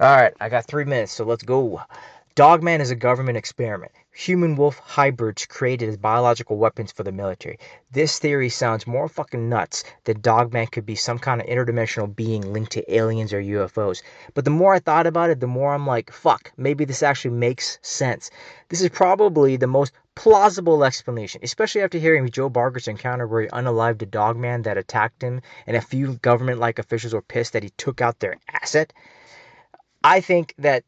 Alright, I got 3 minutes, so let's go. Dogman is a government experiment. Human wolf hybrids created as biological weapons for the military. This theory sounds more fucking nuts that Dogman could be some kind of interdimensional being linked to aliens or UFOs. But the more I thought about it, the more I'm like, fuck, maybe this actually makes sense. This is probably the most plausible explanation, especially after hearing Joe Barker's encounter where he unalived a dogman that attacked him, and a few government like officials were pissed that he took out their asset. I think that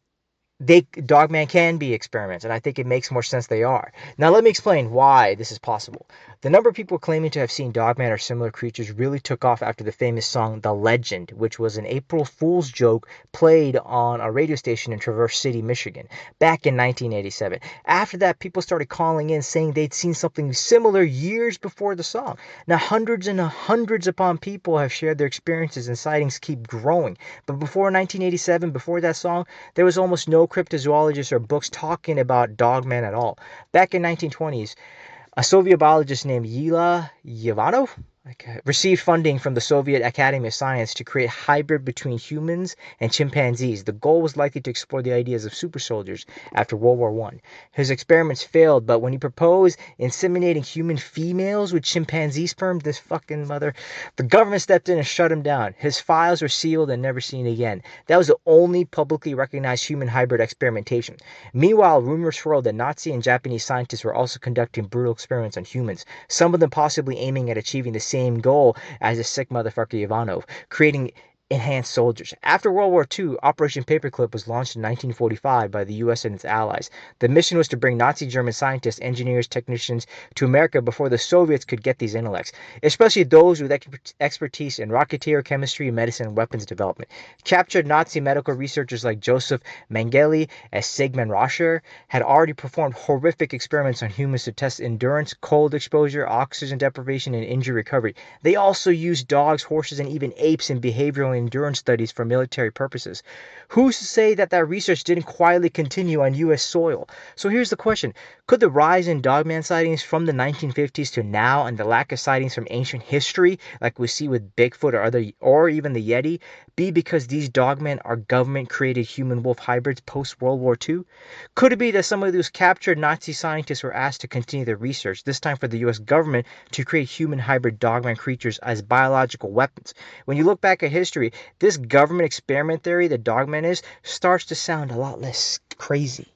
Dogman can be experiments, and I think it makes more sense they are. Now let me explain why this is possible. The number of people claiming to have seen Dogman or similar creatures really took off after the famous song The Legend, which was an April Fool's joke played on a radio station in Traverse City, Michigan, back in 1987. After that, people started calling in saying they'd seen something similar years before the song. Now hundreds and hundreds upon people have shared their experiences, and sightings keep growing. But before 1987, before that song, there was almost no cryptozoologists or books talking about Dogman at all. Back in 1920s, a Soviet biologist named Yila Ivanov received funding from the Soviet Academy of Science to create a hybrid between humans and chimpanzees. The goal was likely to explore the ideas of super soldiers after World War One. His experiments failed, but when he proposed inseminating human females with chimpanzee sperm, this fucking mother, the government stepped in and shut him down. His files were sealed and never seen again. That was the only publicly recognized human hybrid experimentation. Meanwhile, rumors swirled that Nazi and Japanese scientists were also conducting brutal experiments on humans, some of them possibly aiming at achieving the same goal as the sick motherfucker Ivanov, creating enhanced soldiers. After World War II, Operation Paperclip was launched in 1945 by the US and its allies. The mission was to bring Nazi German scientists, engineers, technicians to America before the Soviets could get these intellects, especially those with expertise in rocketeer, chemistry, medicine, and weapons development. Captured Nazi medical researchers like Joseph Mengele and Sigmund Roscher had already performed horrific experiments on humans to test endurance, cold exposure, oxygen deprivation, and injury recovery. They also used dogs, horses, and even apes in behavioral endurance studies for military purposes. Who's to say that that research didn't quietly continue on U.S. soil? So here's the question. Could the rise in dogman sightings from the 1950s to now, and the lack of sightings from ancient history, like we see with Bigfoot or even the Yeti, be because these dogmen are government-created human-wolf hybrids post-World War II? Could it be that some of those captured Nazi scientists were asked to continue their research, this time for the US government, to create human hybrid dogman creatures as biological weapons? When you look back at history, this government experiment theory that dogman is starts to sound a lot less crazy.